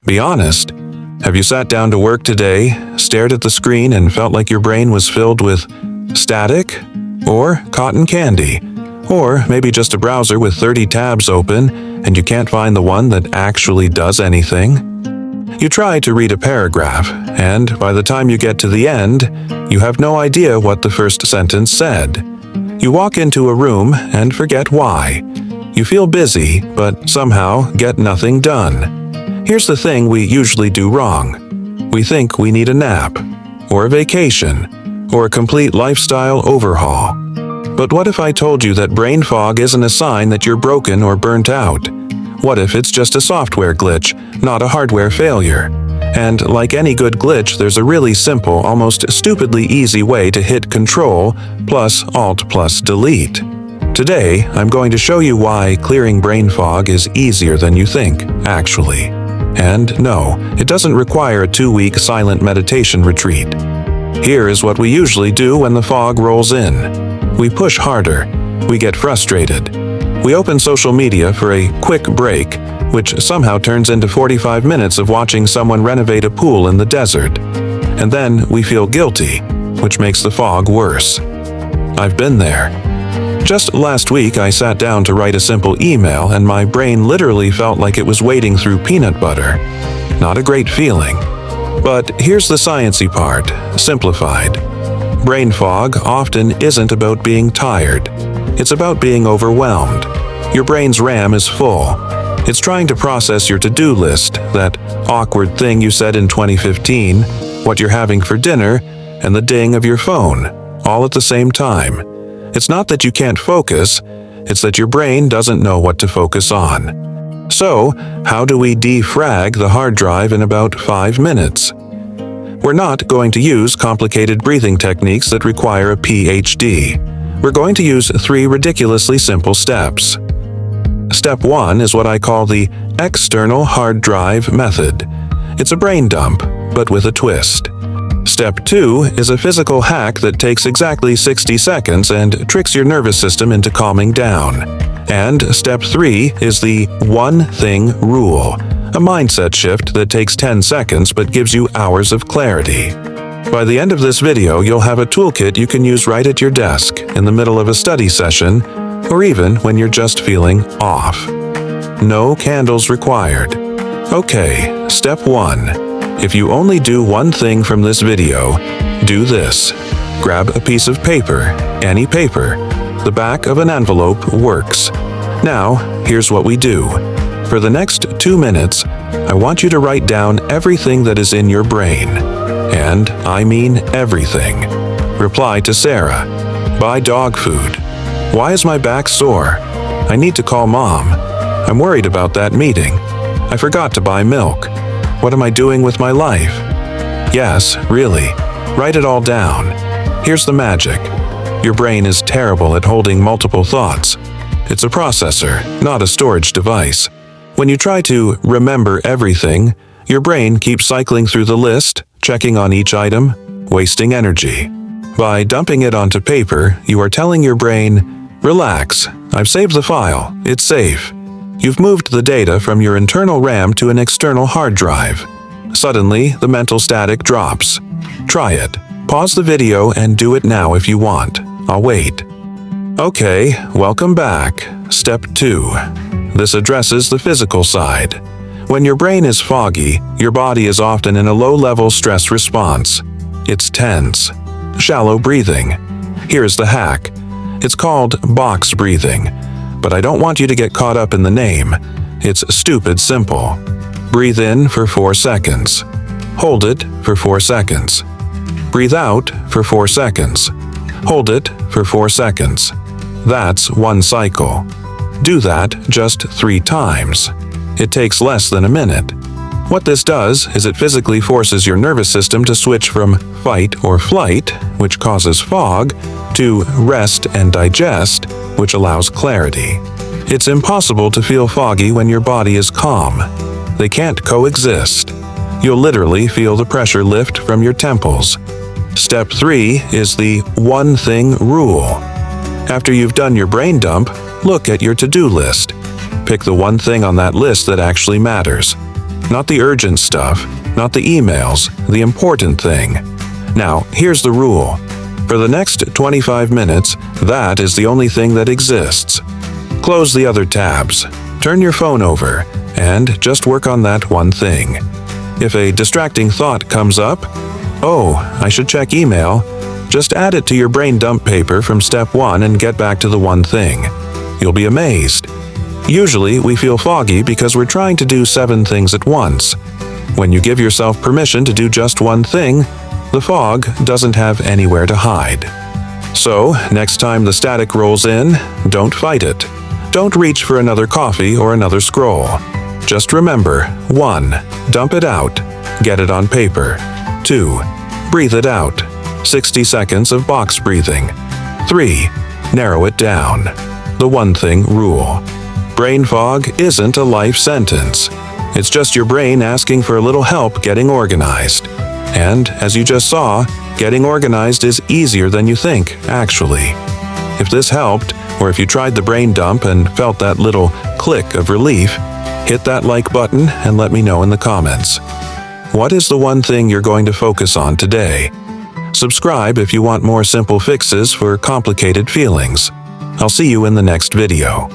Be honest. Have you sat down to work today, stared at the screen, and felt like your brain was filled with static? Or cotton candy? Or maybe just a browser with 30 tabs open and you can't find the one that actually does anything? You try to read a paragraph, and by the time you get to the end, you have no idea what the first sentence said. You walk into a room and forget why. You feel busy, but somehow get nothing done. Here's the thing we usually do wrong. We think we need a nap, or a vacation, or a complete lifestyle overhaul. But what if I told you that brain fog isn't a sign that you're broken or burnt out? What if it's just a software glitch, not a hardware failure? And like any good glitch, there's a really simple, almost stupidly easy way to hit Control plus Alt plus Delete. Today, I'm going to show you why clearing brain fog is easier than you think, actually. And no, it doesn't require a 2-week silent meditation retreat. Here is what we usually do when the fog rolls in. We push harder. We get frustrated. We open social media for a quick break, which somehow turns into 45 minutes of watching someone renovate a pool in the desert. And then we feel guilty, which makes the fog worse. I've been there. Just last week, I sat down to write a simple email, and my brain literally felt like it was wading through peanut butter. Not a great feeling. But here's the sciencey part, simplified. Brain fog often isn't about being tired. It's about being overwhelmed. Your brain's RAM is full. It's trying to process your to-do list, that awkward thing you said in 2015, what you're having for dinner, and the ding of your phone, all at the same time. It's not that you can't focus, it's that your brain doesn't know what to focus on. So, how do we defrag the hard drive in about 5 minutes? We're not going to use complicated breathing techniques that require a PhD. We're going to use 3 ridiculously simple steps. Step 1 is what I call the external hard drive method. It's a brain dump, but with a twist. Step 2 is a physical hack that takes exactly 60 seconds and tricks your nervous system into calming down. And Step 3 is the one thing rule, a mindset shift that takes 10 seconds but gives you hours of clarity. By the end of this video, you'll have a toolkit you can use right at your desk, in the middle of a study session, or even when you're just feeling off. No candles required. Okay, step 1. If you only do one thing from this video, do this. Grab a piece of paper, any paper. The back of an envelope works. Now, here's what we do. For the next 2 minutes, I want you to write down everything that is in your brain. And I mean everything. Reply to Sarah. Buy dog food. Why is my back sore? I need to call Mom. I'm worried about that meeting. I forgot to buy milk. What am I doing with my life? Yes, really. Write it all down. Here's the magic. Your brain is terrible at holding multiple thoughts. It's a processor, not a storage device. When you try to remember everything, your brain keeps cycling through the list, checking on each item, wasting energy. By dumping it onto paper, you are telling your brain, relax, I've saved the file, it's safe. You've moved the data from your internal RAM to an external hard drive. Suddenly, the mental static drops. Try it. Pause the video and do it now if you want. I'll wait. Okay, welcome back. Step 2. This addresses the physical side. When your brain is foggy, your body is often in a low-level stress response. It's tense. Shallow breathing. Here's the hack. It's called box breathing, but I don't want you to get caught up in the name. It's stupid simple. Breathe in for 4 seconds. Hold it for 4 seconds. Breathe out for 4 seconds. Hold it for 4 seconds. That's 1 cycle. Do that just 3 times. It takes less than a minute. What this does is it physically forces your nervous system to switch from fight or flight, which causes fog, to rest and digest, which allows clarity. It's impossible to feel foggy when your body is calm. They can't coexist. You'll literally feel the pressure lift from your temples. Step 3 is the one thing rule. After you've done your brain dump, look at your to-do list. Pick the one thing on that list that actually matters. Not the urgent stuff, not the emails, the important thing. Now, here's the rule. For the next 25 minutes, that is the only thing that exists. Close the other tabs, turn your phone over, and just work on that one thing. If a distracting thought comes up, "Oh, I should check email," just add it to your brain dump paper from step 1 and get back to the one thing. You'll be amazed. Usually, we feel foggy because we're trying to do 7 things at once. When you give yourself permission to do just one thing, the fog doesn't have anywhere to hide. So, next time the static rolls in, don't fight it. Don't reach for another coffee or another scroll. Just remember, 1. Dump it out. Get it on paper. 2. Breathe it out. 60 seconds of box breathing. 3. Narrow it down. The one thing rule. Brain fog isn't a life sentence. It's just your brain asking for a little help getting organized. And, as you just saw, getting organized is easier than you think, actually. If this helped, or if you tried the brain dump and felt that little click of relief, hit that like button and let me know in the comments. What is the one thing you're going to focus on today? Subscribe if you want more simple fixes for complicated feelings. I'll see you in the next video.